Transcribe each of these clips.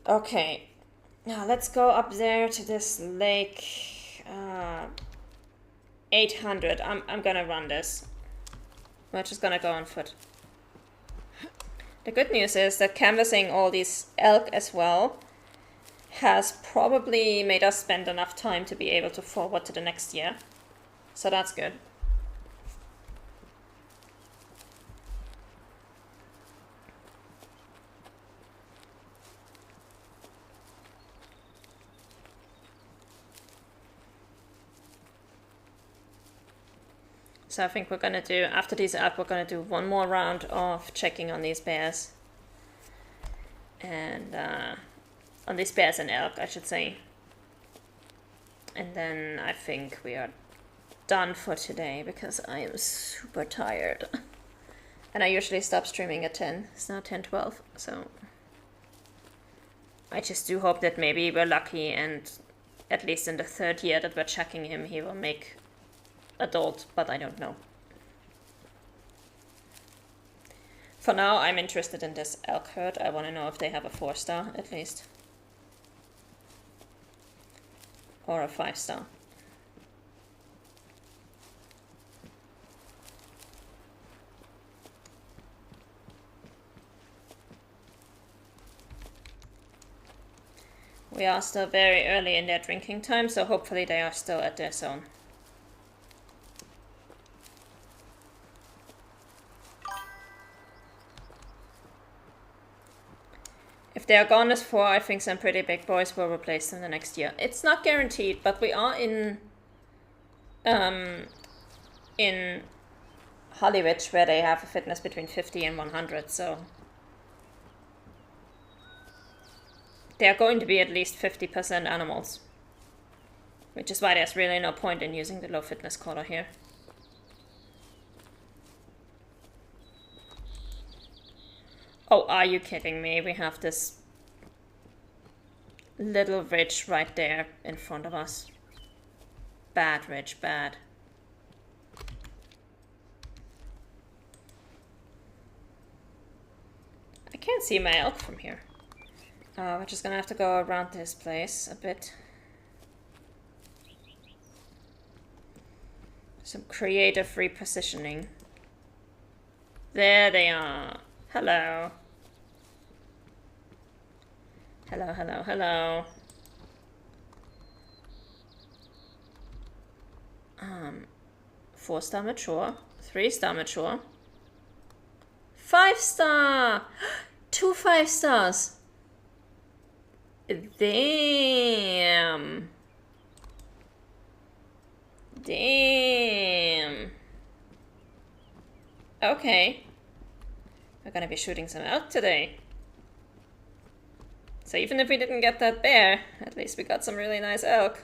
Okay. Now let's go up there to this lake. 800. I'm gonna run this. We're just gonna go on foot. The good news is that canvassing all these elk as well has probably made us spend enough time to be able to forward to the next year. So that's good. So I think we're gonna do, after these up, we're gonna do one more round of checking on these bears. And on these bears and elk, I should say. And then I think we are done for today because I am super tired. And I usually stop streaming at 10. It's now 10:12, so I just do hope that maybe we're lucky and at least in the third year that we're checking him, he will make adult, but I don't know. For now, I'm interested in this elk herd. I want to know if they have a 4-star at least. Or a 5-star. We are still very early in their drinking time, so hopefully they are still at their zone. If they are gone as 4, I think some pretty big boys will replace them the next year. It's not guaranteed, but we are in Hollywood, where they have a fitness between 50 and 100, so they are going to be at least 50% animals, which is why there's really no point in using the low fitness quota here. Oh, are you kidding me? We have this little ridge right there in front of us. Bad ridge, bad. I can't see my elk from here. We're just gonna have to go around this place a bit. Some creative repositioning. There they are. Hello. Hello, hello, hello. 4-star mature, 3-star mature, 5-star, 2 5-stars. Damn. Damn. Okay. We're gonna be shooting some elk today. So even if we didn't get that bear, at least we got some really nice elk.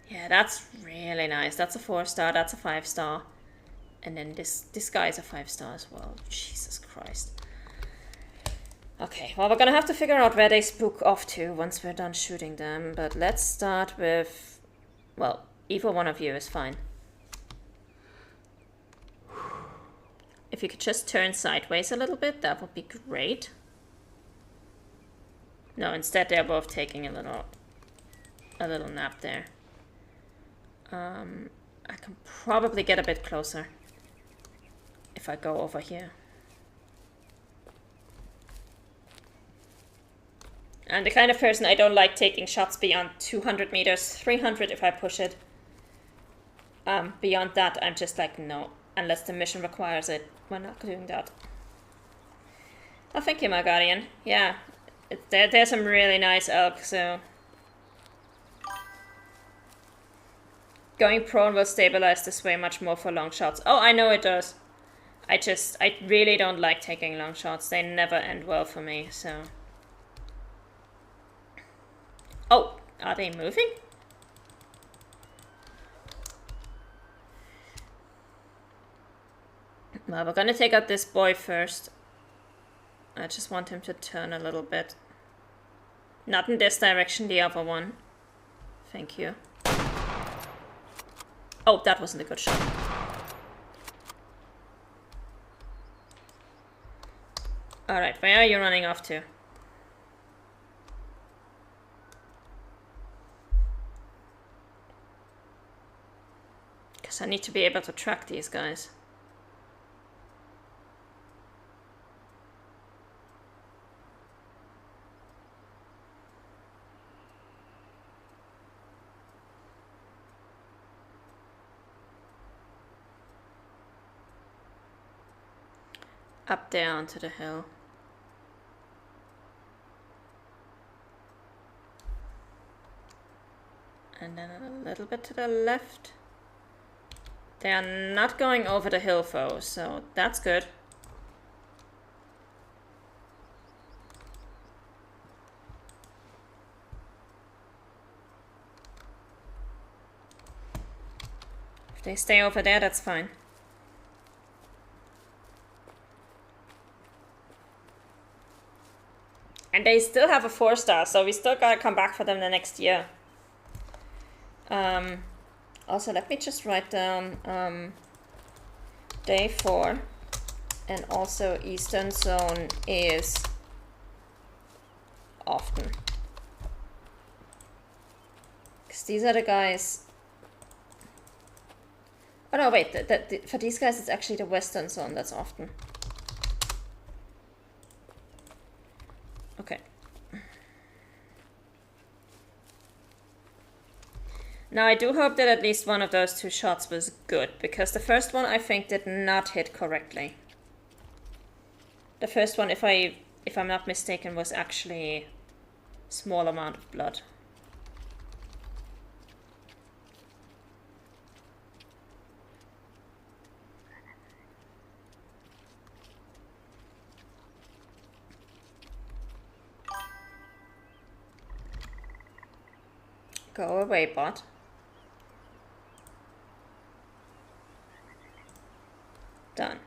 Yeah, that's really nice. That's a 4-star, that's a 5-star. And then this guy is a 5-star as well. Jesus Christ. Okay, well, we're gonna have to figure out where they spook off to once we're done shooting them. But let's start with, well, either one of you is fine. If you could just turn sideways a little bit, that would be great. No, instead they're both taking a little nap there. I can probably get a bit closer if I go over here. I'm the kind of person I don't like taking shots beyond 200 meters, 300 if I push it. Beyond that, I'm just like, no. Unless the mission requires it, we're not doing that. Oh, thank you, my guardian. Yeah, there's some really nice elk, so... Going prone will stabilize this way much more for long shots. Oh, I know it does. I really don't like taking long shots. They never end well for me, so... Oh, are they moving? Well, we're gonna take out this boy first. I just want him to turn a little bit. Not in this direction, the other one. Thank you. Oh, that wasn't a good shot. Alright, where are you running off to? Because I need to be able to track these guys. Up there onto the hill. And then a little bit to the left. They are not going over the hill, foe, so that's good. If they stay over there, that's fine. And they still have a 4-star, so we still gotta come back for them the next year. Also, let me just write down day 4, and also Eastern Zone is often. Because these are the guys... Oh no, wait, for these guys it's actually the Western Zone that's often. Okay. Now I do hope that at least one of those 2 shots was good, because the first one I think did not hit correctly. The first one, if I'm not mistaken, was actually a small amount of blood. Go away, bot. Done.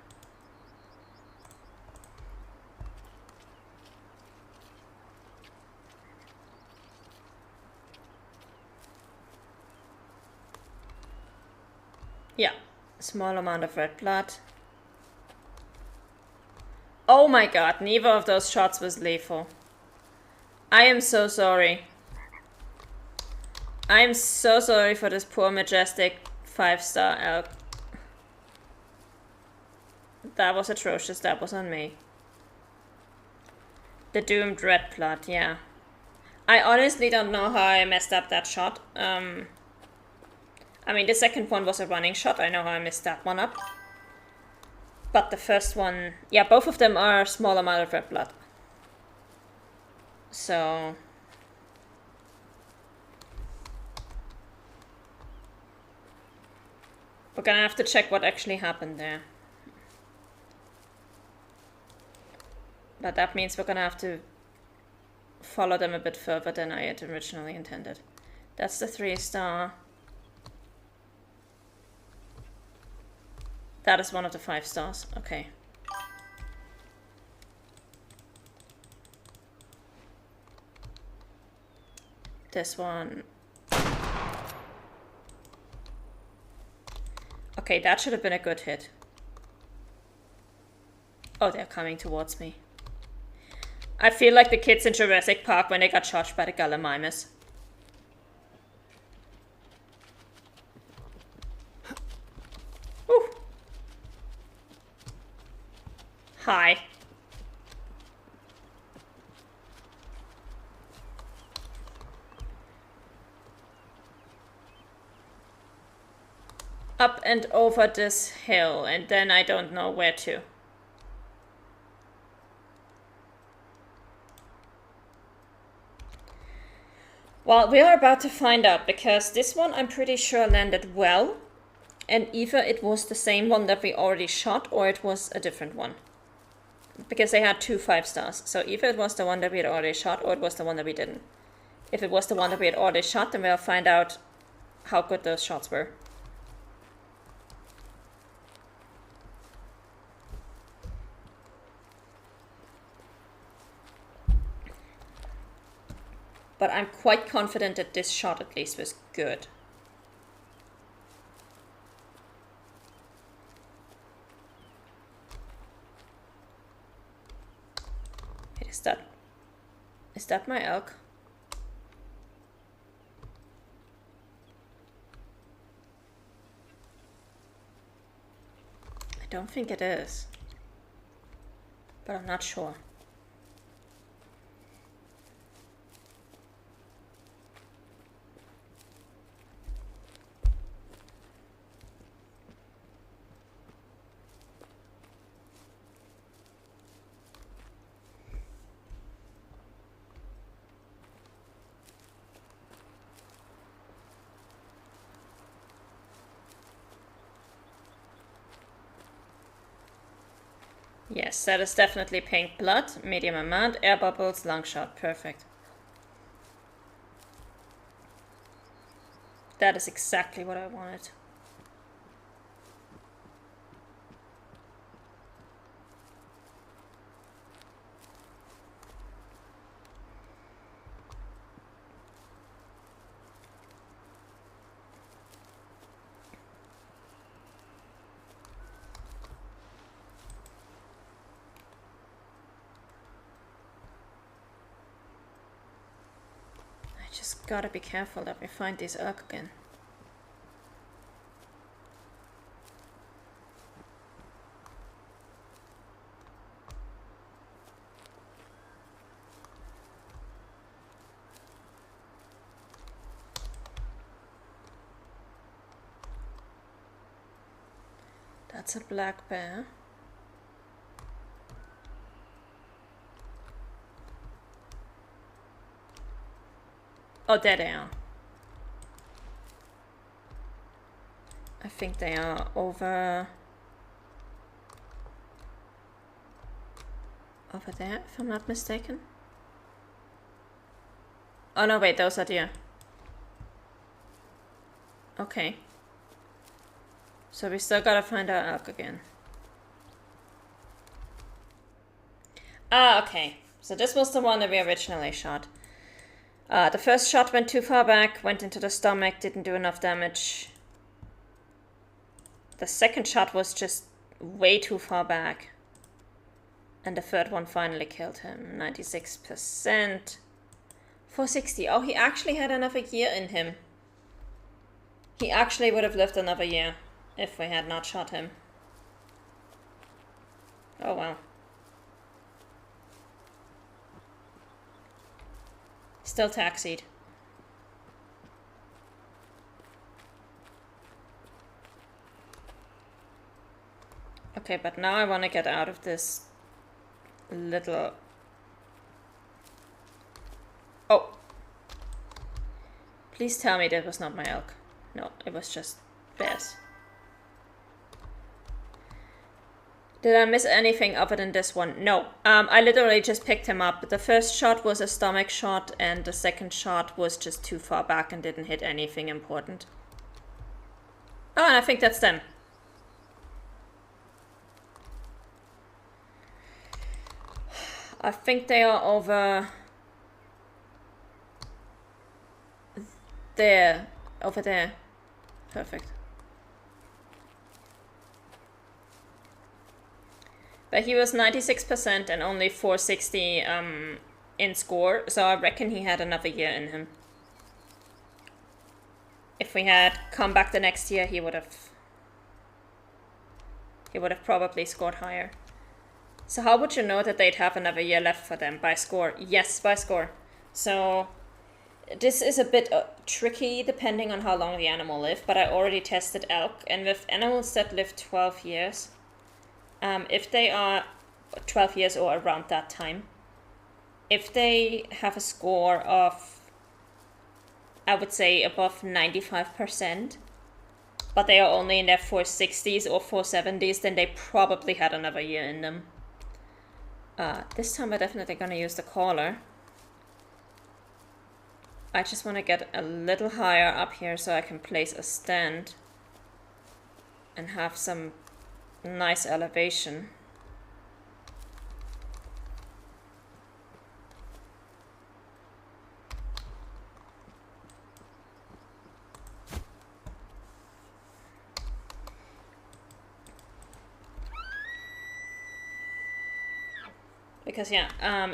Yeah, small amount of red blood. Oh my god, neither of those shots was lethal. I am so sorry. I am so sorry for this poor majestic 5-star elk. That was atrocious, that was on me. The doomed red blood, yeah. I honestly don't know how I messed up that shot. I mean, the second one was a running shot, I know how I messed that one up. But the first one, yeah, both of them are a small amount of red blood. So... we're gonna have to check what actually happened there. But that means we're gonna have to follow them a bit further than I had originally intended. That's the 3-star. That is one of the 5 stars. Okay. This one. Okay, that should have been a good hit. Oh, they're coming towards me. I feel like the kids in Jurassic Park when they got charged by the Gallimimus. Woo. Hi. Up and over this hill, and then I don't know where to. Well, we are about to find out, because this one I'm pretty sure landed well, and either it was the same one that we already shot, or it was a different one. Because they had 2 5-stars, so either it was the one that we had already shot, or it was the one that we didn't. If it was the one that we had already shot, then we'll find out how good those shots were. But I'm quite confident that this shot at least was good. Is that my elk? I don't think it is. But I'm not sure. Yes, that is definitely pink blood, medium amount, air bubbles, long shot, perfect. That is exactly what I wanted. I just gotta be careful that we find this elk again. That's a black bear. Oh, there they are. I think they are over there, if I'm not mistaken. Oh no, wait, those are deer. Okay. So we still gotta find our elk again. Ah, okay. So this was the one that we originally shot. The first shot went too far back, went into the stomach, didn't do enough damage. The second shot was just way too far back. And the third one finally killed him. 96%. 460. Oh, he actually had another year in him. He actually would have lived another year if we had not shot him. Oh, wow. Still taxied. Okay, but now I want to get out of this little... Oh! Please tell me that was not my elk. No, it was just bears. Did I miss anything other than this one? No. I literally just picked him up. The first shot was a stomach shot, and the second shot was just too far back and didn't hit anything important. Oh, and I think that's them. I think they are over there. Over there. Perfect. But he was 96% and only 460 in score, so I reckon he had another year in him. If we had come back the next year, he would have probably scored higher. So how would you know that they'd have another year left for them? By score? Yes, by score. So this is a bit tricky depending on how long the animal lived, but I already tested elk, and with animals that live 12 years, if they are 12 years or around that time, if they have a score of, I would say, above 95%, but they are only in their 460s or 470s, then they probably had another year in them. This time we're definitely going to use the caller. I just want to get a little higher up here so I can place a stand and have some nice elevation. Because yeah,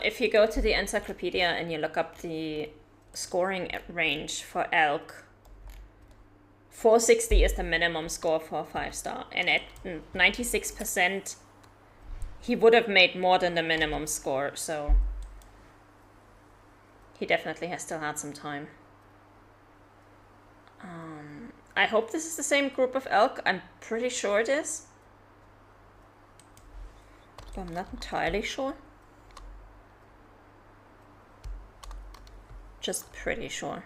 if you go to the encyclopedia and you look up the scoring range for elk, 460 is the minimum score for a 5-star, and at 96%, he would have made more than the minimum score, so he definitely has still had some time. I hope this is the same group of elk. I'm pretty sure it is, but I'm not entirely sure. Just pretty sure.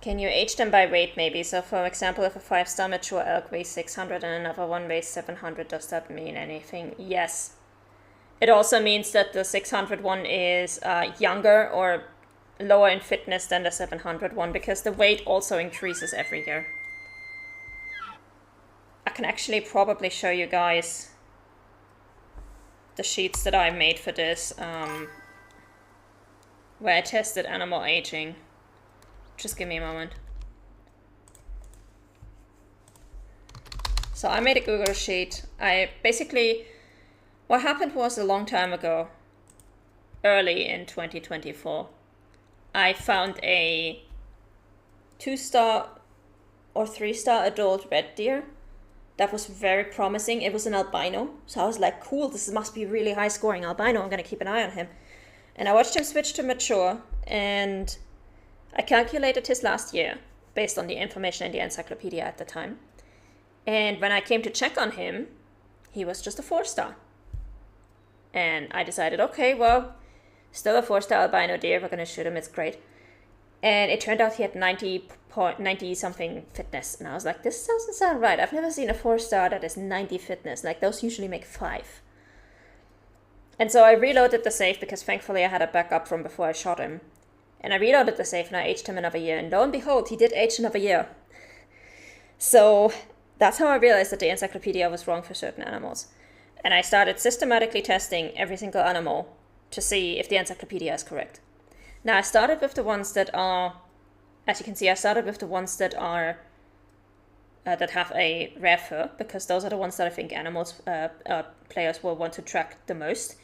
Can you age them by weight maybe? So for example, if a 5-star mature elk weighs 600 and another one weighs 700, does that mean anything? Yes. It also means that the 600 one is younger or lower in fitness than the 700 one, because the weight also increases every year. I can actually probably show you guys the sheets that I made for this, where I tested animal aging. Just give me a moment. So I made a Google sheet. What happened was a long time ago, early in 2024, I found a 2-star or 3-star adult red deer that was very promising. It was an albino. So I was like, cool, this must be really high scoring albino. I'm going to keep an eye on him. And I watched him switch to mature, and I calculated his last year based on the information in the encyclopedia at the time. And when I came to check on him, he was just a 4-star. And I decided, okay, well, still a 4-star albino deer. We're going to shoot him. It's great. And it turned out he had 90 something fitness. And I was like, this doesn't sound right. I've never seen a 4-star that is 90 fitness. Like, those usually make 5. And so I reloaded the save, because thankfully I had a backup from before I shot him. And I reloaded the save and I aged him another year. And lo and behold, he did age another year. So that's how I realized that the encyclopedia was wrong for certain animals. And I started systematically testing every single animal to see if the encyclopedia is correct. Now I started with the ones that are, as you can see, I started with the ones that are, that have a rare fur, because those are the ones that I think players will want to track the most.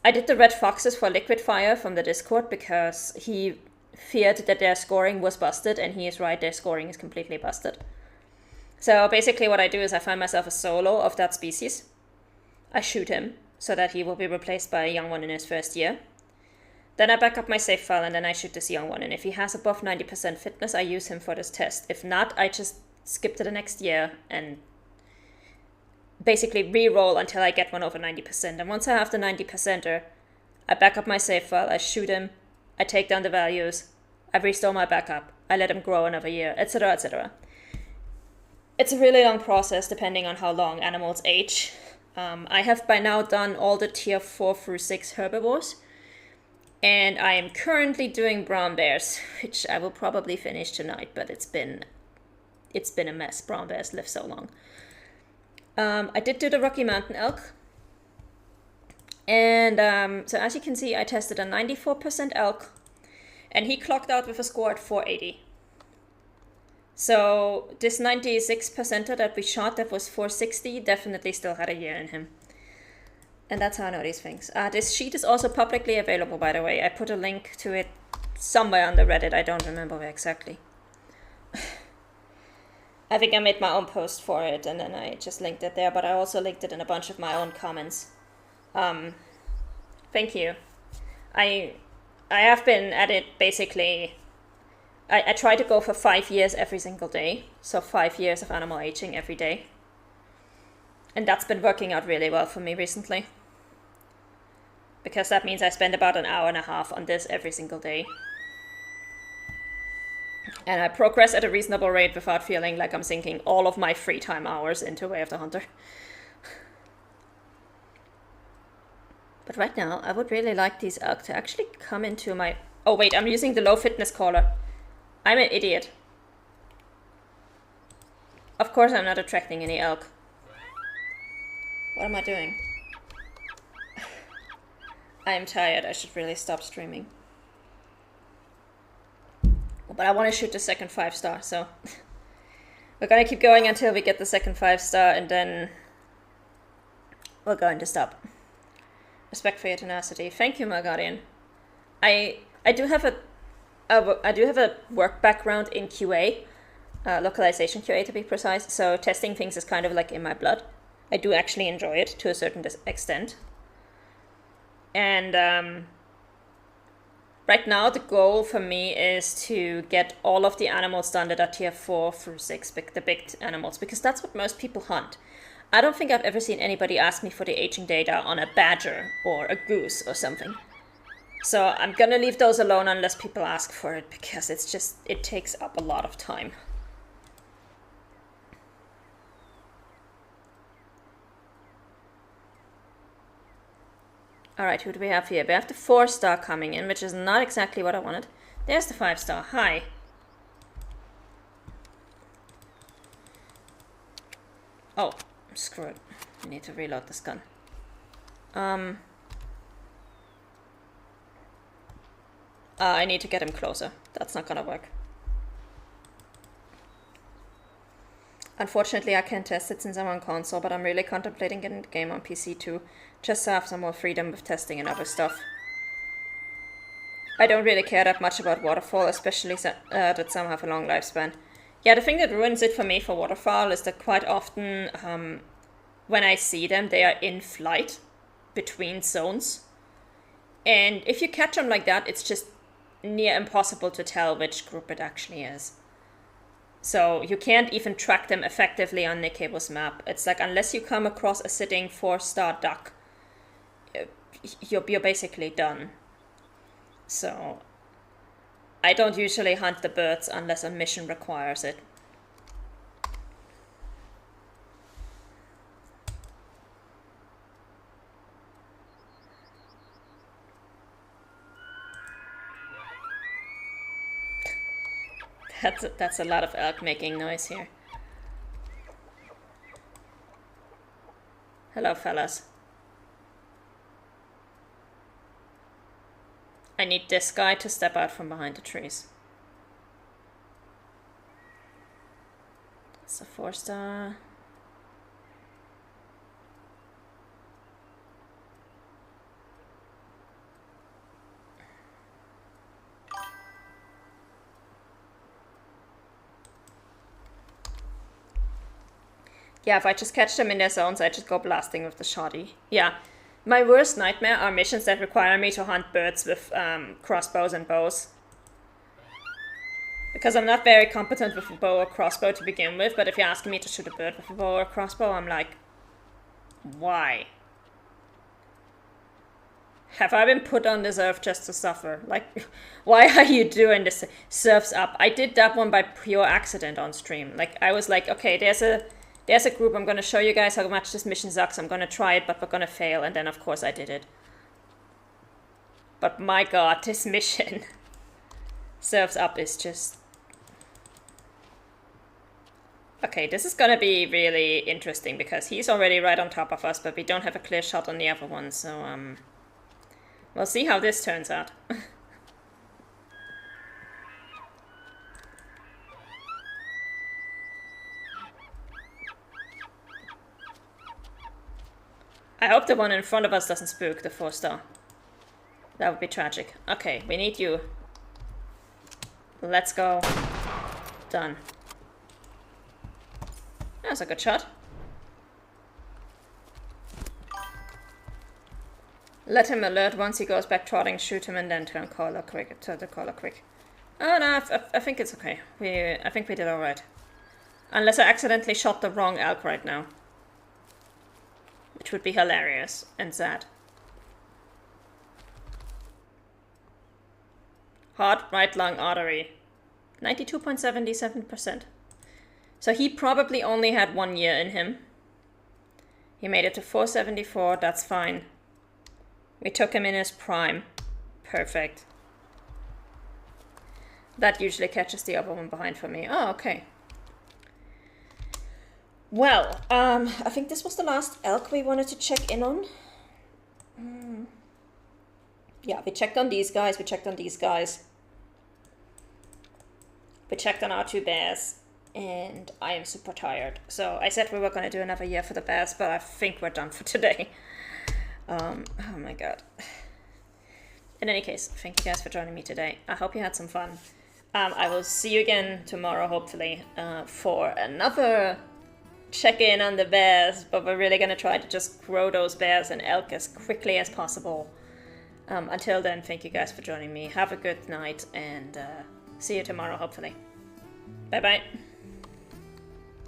I did the red foxes for liquid fire from the Discord, because he feared that their scoring was busted, and he is right, their scoring is completely busted. So basically what I do is I find myself a solo of that species. I shoot him so that he will be replaced by a young one in his first year. Then I back up my save file, and then I shoot this young one. And if he has above 90% fitness, I use him for this test. If not, I just skip to the next year and basically re-roll until I get one over 90%. And once I have the 90%er, I back up my save file, I shoot him, I take down the values, I restore my backup, I let him grow another year, etc., etc. It's a really long process depending on how long animals age. I have by now done all the tier 4 through 6 herbivores, and I am currently doing brown bears, which I will probably finish tonight, but it's been a mess. Brown bears live so long. I did do the Rocky Mountain elk, and so as you can see, I tested a 94% elk, and he clocked out with a score at 480. So this 96%er that we shot that was 460 definitely still had a year in him. And that's how I know these things. This sheet is also publicly available, by the way. I put a link to it somewhere on the Reddit. I don't remember where exactly. I think I made my own post for it, and then I just linked it there. But I also linked it in a bunch of my own comments. Thank you. I have been at it basically. I try to go for 5 years every single day. So 5 years of animal aging every day. And that's been working out really well for me recently. Because that means I spend about an hour and a half on this every single day. And I progress at a reasonable rate without feeling like I'm sinking all of my free time hours into Way of the Hunter. But right now, I would really like these elk to actually come into my... Oh wait, I'm using the low fitness caller. I'm an idiot. Of course I'm not attracting any elk. What am I doing? I am tired. I should really stop streaming. But I want to shoot the second 5-star, so... We're gonna keep going until we get the second 5-star, and then we're going to stop. Respect for your tenacity. Thank you, my guardian. I do have a work background in QA, localization QA to be precise. So testing things is kind of like in my blood. I do actually enjoy it to a certain extent. And right now the goal for me is to get all of the animals done that are tier 4 through 6, the big animals, because that's what most people hunt. I don't think I've ever seen anybody ask me for the aging data on a badger or a goose or something. So I'm gonna leave those alone unless people ask for it, because it takes up a lot of time. Alright, who do we have here? We have the 4-star coming in, which is not exactly what I wanted. There's the 5-star. Hi. Oh, screw it. I need to reload this gun. I need to get him closer. That's not gonna work. Unfortunately, I can't test it since I'm on console, but I'm really contemplating getting the game on PC too, just to have some more freedom with testing and other stuff. I don't really care that much about Waterfall, especially that some have a long lifespan. Yeah, the thing that ruins it for me for Waterfall is that quite often, when I see them, they are in flight between zones. And if you catch them like that, it's just near impossible to tell which group it actually is. So you can't even track them effectively on Nick Cable's map. It's like, unless you come across a sitting 4-star duck, you're basically done. So I don't usually hunt the birds unless a mission requires it. That's a lot of elk making noise here. Hello, fellas. I need this guy to step out from behind the trees. It's a 4-star. Yeah, if I just catch them in their zones, I just go blasting with the shotty. Yeah. My worst nightmare are missions that require me to hunt birds with crossbows and bows. Because I'm not very competent with a bow or crossbow to begin with, but if you're asking me to shoot a bird with a bow or crossbow, I'm like, why? Have I been put on this earth just to suffer? Like, why are you doing this? Surf's up. I did that one by pure accident on stream. Like, I was like, okay, there's a group, I'm gonna show you guys how much this mission sucks, I'm gonna try it, but we're gonna fail, and then of course I did it. But my god, this mission. Surf's up is just... Okay, this is gonna be really interesting, because he's already right on top of us, but we don't have a clear shot on the other one, so we'll see how this turns out. I hope the one in front of us doesn't spook the 4-star. That would be tragic. Okay, we need you. Let's go. Done. That's a good shot. Let him alert once he goes back trotting, shoot him, and then turn the caller quick. Oh no, I think it's okay. I think we did alright. Unless I accidentally shot the wrong elk right now. Which would be hilarious and sad. Heart, right lung, artery. 92.77%. So he probably only had 1 year in him. He made it to 474, that's fine. We took him in his prime. Perfect. That usually catches the other one behind for me. Oh, okay. Well, I think this was the last elk we wanted to check in on. Yeah, we checked on these guys, we checked on these guys. We checked on our 2 bears. and I am super tired. So I said we were going to do another year for the bears, but I think we're done for today. Oh my god. In any case, thank you guys for joining me today. I hope you had some fun. I will see you again tomorrow, hopefully, for another check-in on the bears, but we're really going to try to just grow those bears and elk as quickly as possible. Until then, thank you guys for joining me. Have a good night, and see you tomorrow, hopefully. Bye-bye.